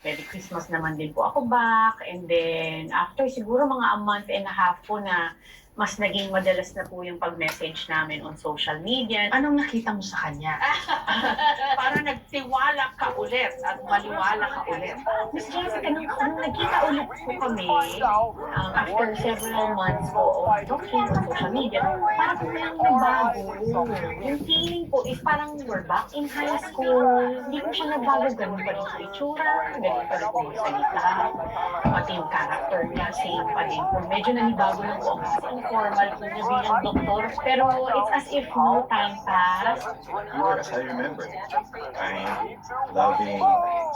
Merry Christmas naman din po ako back. And then, after siguro mga a month and a half po na mas naging madalas na po yung pag-message namin on social media. Anong nakita mo sa kanya? Para nagtiwala ka ulit at maliwala ka ulit. Miss Jessica, nung nagkita ulit po kami, after several months po of talking on social media, parang po yung nagbago. Yung feeling po is parang we're back in high school. Hindi ko siya nagbago. Ganun pa rin sa itsura, ganun pa rin po yung salita. Pati yung character niya, same pa rin po. Medyo nanibago lang po ang formal po niya bilang doktor. Pero it's as if no time passed. You're as I remember. Kind, loving,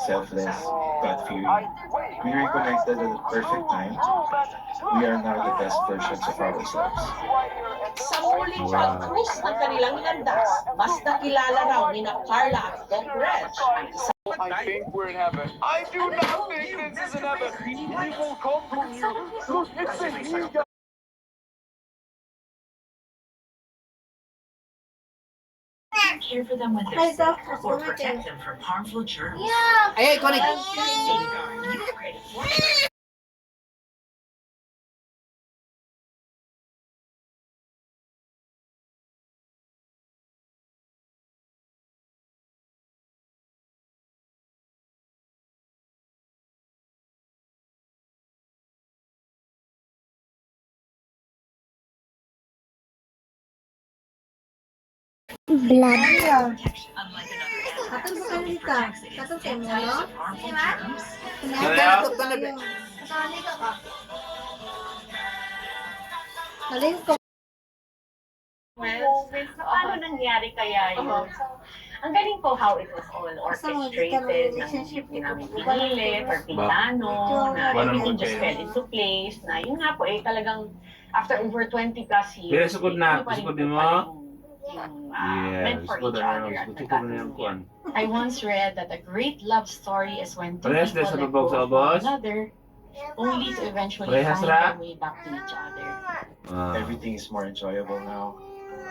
selfless, God-fearing. We reconnected at the perfect time. We are now the best versions of ourselves. Sa muling pag-cruise ng kanilang landas, mas nakilala raw ni na Carla at Doc Reg. I think we're in heaven. I do not think this is in heaven. We will come from you. Look, it's a new God. Care for them when they're sick or protect them from harmful germs. Ay, ikaw na. Safeguard your credit for Blood. protection. Unlike another Katong sa antibiotic, it kanita. protects against Katong 10 sa types mo, of harmful germs. Kasali ka ka. Halin ko. Paano nangyari kaya yun? Ang galing po how it was all orchestrated, ng hindi namin pinilit or pinano, na everything just fell into place, na yun nga po talagang after over 20 plus years, Sukod na, pa rin sukod po mo. pa yung meant for sukod each na other lang. at Sukod na yung nagkatuloy. kuwan. I once read that a great love story is when two Parehas people din sa let babog go sa of one ubos? another, only to eventually Parehas find ra? their way back to each other. Everything is more enjoyable now.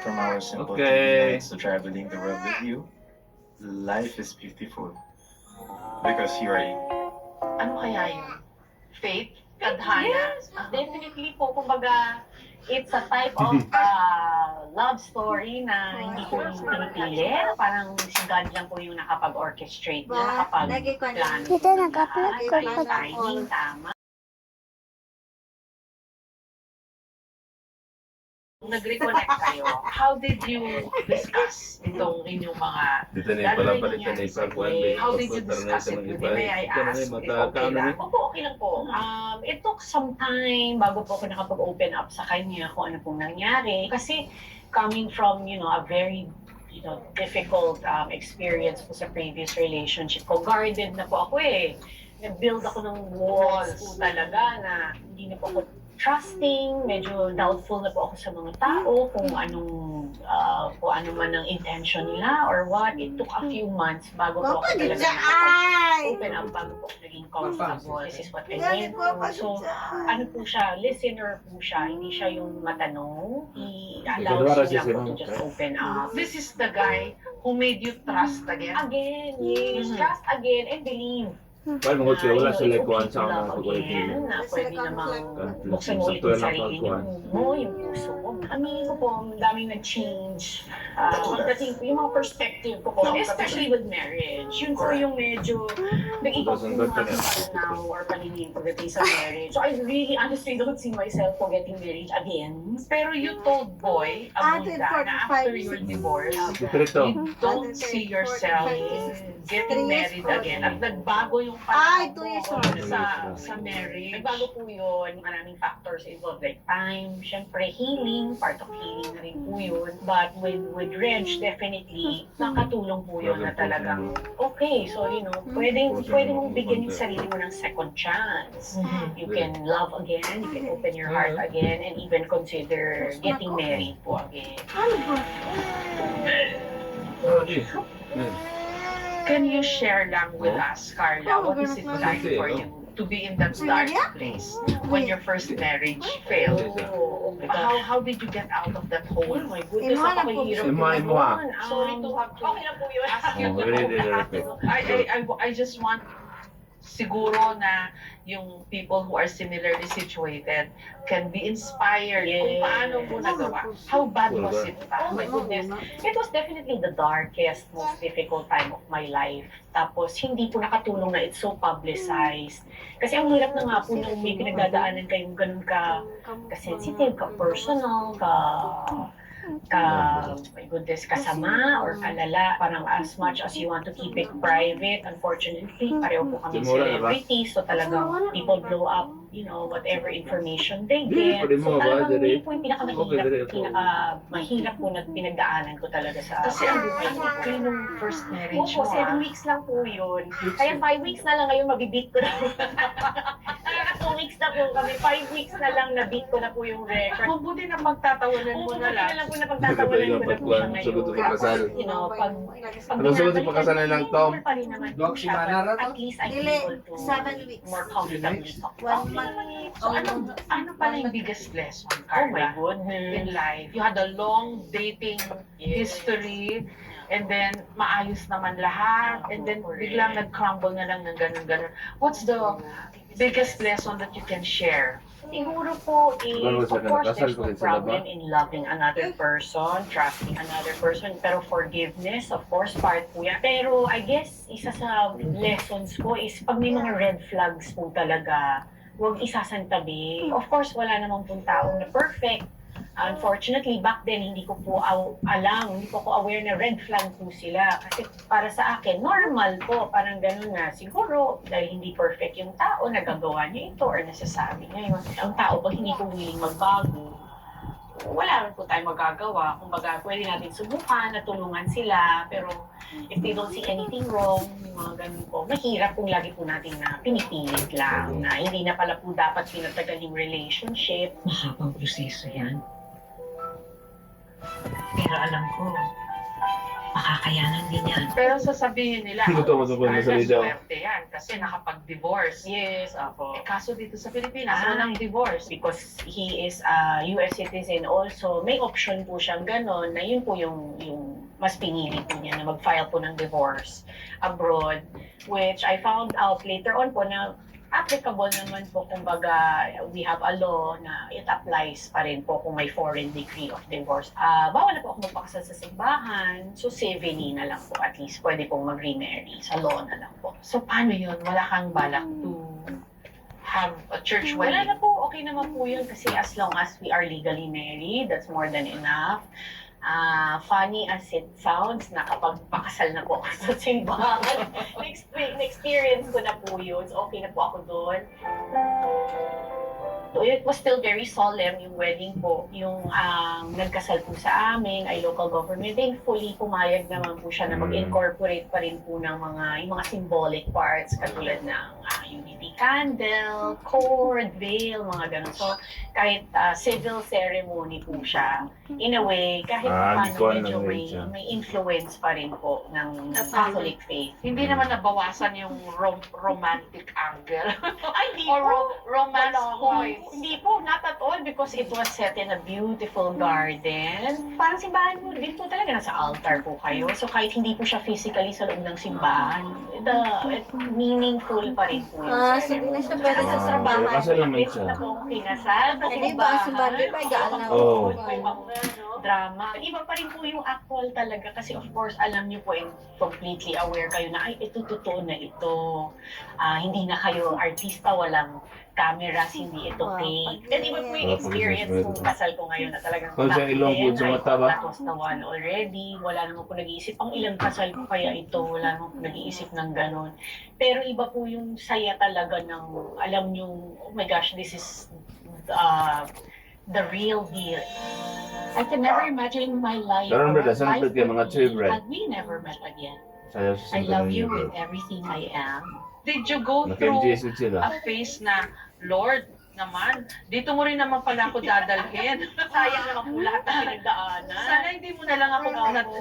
From our simple Okay. TV nights to traveling the world with you, life is beautiful. Because you are in. Ano kaya yun? Faith? Tadhana? Yes, definitely po. Kumbaga, it's a type of love story na hindi ko yung pinipili. Parang si God lang po yung nakapag-orchestrate, Ba, nakapag-plano. Dito nag-upload ko Lahat, pa. timing, tama. Nag-reconnect kayo, how did you discuss itong inyong mga Dito na yung pala palitan na ipagkuhan. how did you discuss it with him? May I ask if okay lang? Opo, okay lang po. It took some time bago po ako nakapag-open up sa kanya kung ano pong nangyari. Kasi coming from, a very difficult experience po sa previous relationship ko, guarded na po ako eh. Nag-build ako ng walls po talaga na hindi na po ako trusting, medyo doubtful na po ako sa mga tao kung ano man ang intention nila or what. It took a few months bago po ako talaga open up, bago po ako naging comfortable. This is what I went through. So, ano po siya, listener po siya, hindi siya yung matanong. He allows you lang po to just open up. This is the guy who made you trust again. Again, yes, trust again and believe. Paano mo siya? Wala sila kuhan sa love mga again, pagkuhan. na pwede namang buksan mo ulit yung sarili mo, yung puso mo. Aminin ko po, ang daming nag-change. Pagdating po, yung mga perspective ko po, especially with marriage. Yun po yung medyo nag-ikot po yung aking pananaw or paningin pagdating sa marriage. So I really honestly don't see myself for getting married again. Pero you told Boy, Abunda, na after your divorce, Dito. you don't see yourself getting married again. At nagbago yung Ay, pananaw 2 years mo old. sa marriage. Nagbago po yun, maraming factors involved like time, syempre healing, part of healing na rin po yun. But with Reg, definitely, nakatulong po yun na talagang, okay, so pwede mong bigyan yung sarili mo ng second chance. You can love again, you can open your heart again, and even consider getting married po again. Can you share lang with us, Carla, what is it like for you to be in that dark place when your first marriage failed? How did you get out of that hole? Oh my goodness, napakahirap po Imay mo, ah. nun. Sorry to have to. Okay lang po yun. Ask you Oh, to really, open really up. repeat. I just want siguro na yung people who are similarly situated can be inspired kung Yes. paano mo nagawa. How bad was it? Oh my goodness. It was definitely the darkest, most difficult time of my life. Tapos, hindi po nakatulong na it's so publicized. Kasi ang hirap na nga po nung may pinagdadaanan kayong ganun ka-sensitive, ka-personal, my goodness, kasama or kalala. Parang as much as you want to keep it private, unfortunately, pareho po kami celebrities. So talagang people blow up, whatever information they get. So talagang yun po yung pinakamahirap po na pinagdaanan ko talaga sa Kasi ang buhay ko. kayo nung first marriage Opo, mo, 7 weeks lang po yun. Kaya 5 weeks na lang ngayon, mabibit ko na. Nakaka 2 weeks na po kami. 5 weeks na lang, nabit ko na po yung record. Mabuti na pagtatawanan mo na lang. lang po na pagtatawanan ko na po siya ngayon. Sagot sa pagkasal. Pag Ano sagot sa pagkasal ng Tom? pa rin naman po siya, but at least I'm Dili, able to 7 weeks. more comfortably talk. 1 month. So ano pala yung biggest lesson, Oh my Carla, goodness. in life? You had a long dating history, and then maayos naman lahat, and then biglang nag-crumble na lang ng ganun-ganun. What's the biggest lesson that you can share? Siguro po Siguro is, sa of course, kasal there's ko no rin sila ba? problem in loving another person, trusting another person, pero forgiveness, of course, part po yan. Pero I guess, isa sa lessons ko is pag may mga red flags po talaga, huwag isasantabi. Of course, wala namang pong taong na perfect. Unfortunately, back then, hindi ko po alam, hindi ko aware na red flag po sila. Kasi para sa akin, normal po, parang gano'n na. Siguro, dahil hindi perfect yung tao, nagagawa niya ito or nasasabi niya yun. Ang tao, pag hindi po willing magbago, wala rin po tayo magagawa. Kumbaga, pwede natin subukan, natulungan sila, pero if they don't see anything wrong, yung mga ganun po, mahirap kung lagi po natin na pinipilit lang, na hindi na pala po dapat pinatagal yung relationship. Mahabang proseso yan. Pero alam ko, makakayanan din yan. Pero sasabihin nila, Totoo, totoo, Carla, nasalita ako. swerte yan kasi nakapag-divorce. Yes, ako. Kaso dito sa Pilipinas, walang divorce. Because he is a US citizen also, may option po siyang gano'n na yun po yung mas pinili po niya na mag-file po ng divorce abroad, which I found out later on po na applicable naman po, kumbaga, we have a law na it applies pa rin po kung may foreign decree of divorce. Bawal na po ako magpakasal sa simbahan, so civilly na lang po, at least pwede pong mag-remarry, sa law na lang po. So paano yun? Wala kang balak to have a church Wala wedding? na po, okay naman po yun kasi as long as we are legally married, that's more than enough. Funny as it sounds, nakapagpakasal na po ako sa simbahan. Na-experience ko na po yun, so okay na po ako doon. So it was still very solemn yung wedding po. Yung nagkasal po sa amin ay local government. Thankfully, pumayag naman po siya na mag-incorporate pa rin po ng yung mga symbolic parts katulad ng unity candle, cord, veil, mga ganun. So kahit civil ceremony po siya, in a way, kahit paano medyo may influence pa rin po ng Catholic faith. Hindi naman nabawasan yung romantic angle. Ay, hindi Or po. romance Wala points. Hindi po, not at all, because it was set in a beautiful garden. Parang simbahan mo din po talaga, nasa altar po kayo. So kahit hindi po siya physically sa loob ng simbahan, meaningful pa rin po yung So di na siya pwede sa trabaho. Kasal naman Pwede siya. na po akong kinasal sa Eh, di ba, simbahan, di ba, gaan na. Oo. Drama. Iba pa rin po yung actual talaga kasi of course alam niyo po and completely aware kayo na ay ito totoo na ito. Hindi na kayo artista, walang cameras, hindi ito fake. And iba po yung experience kung kasal ko ngayon na talagang Kung sa ilong po, sa mata ba? that was the one already. Wala naman po nag-iisip. Ang ilang kasal ko kaya ito, wala naman po nag-iisip ng ganun. Pero iba po yung saya talaga ng, alam nyo, oh my gosh, this is the real deal. I can never imagine my life. Karon ba, or saan life kayo mga would be children? had we never met again. Sayo sa I love you with everything I am. Did you go through Naka-NGS sila. a phase na, Lord, naman, dito mo rin naman pala ako dadalhin. Sayang naman po lahat ng pinagdaanan. Sana hindi mo na lang ako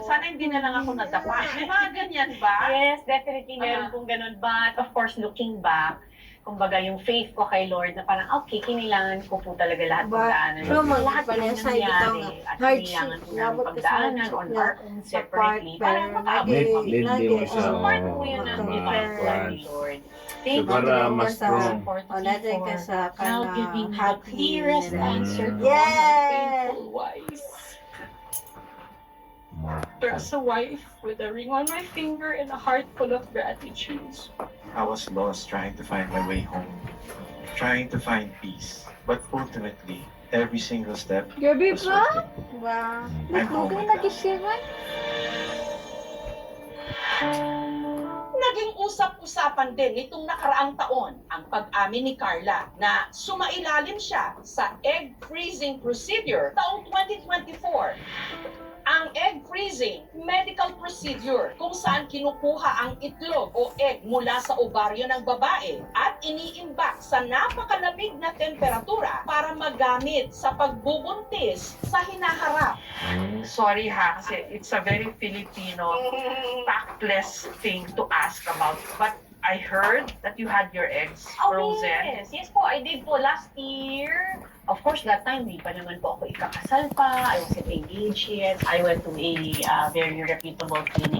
sana hindi na lang ako nadapa. May mga ganyan ba? Yes, definitely meron pong ganun. But of course, looking back, kumbaga yung faith ko kay Lord na parang okay, kinilangan ko po talaga lahat Ba- pagdaanan. pero Lahat pala ng side ito nangyari nga, at hardship, kailangan ko ng labot ka sa pagdaanan hardship on na our own sa separately. part, Parang pero makaabot Need kami. din mo siya. So, part po oo, yun ng mga divine plan kwan. ni Lord. So, Thank you, para Lord, mas sa- strong. O, natin ka sa now giving kanang the happy. clearest answer to all Yes! my painful wives. More. As a wife with a ring on my finger and a heart full of gratitude. I was lost trying to find my way home, trying to find peace. But ultimately, every single step Gabi was pa? worth it. Ba? I'm home Lugay at na last. kisiman. Naging usap-usapan din nitong nakaraang taon ang pag-amin ni Carla na sumailalim siya sa egg freezing procedure taong 2024. Ang egg freezing, medical procedure kung saan kinukuha ang itlog o egg mula sa ovaryo ng babae at iniimbak sa napakalamig na temperatura para magamit sa pagbubuntis sa hinaharap. Sorry ha, kasi it's a very Filipino tactless thing to ask about. But I heard that you had your eggs frozen. Yes. Yes po, I did po last year. Of course, that time, di pa naman po ako ikakasal pa. I wasn't engaged yet. I went to a very reputable clinic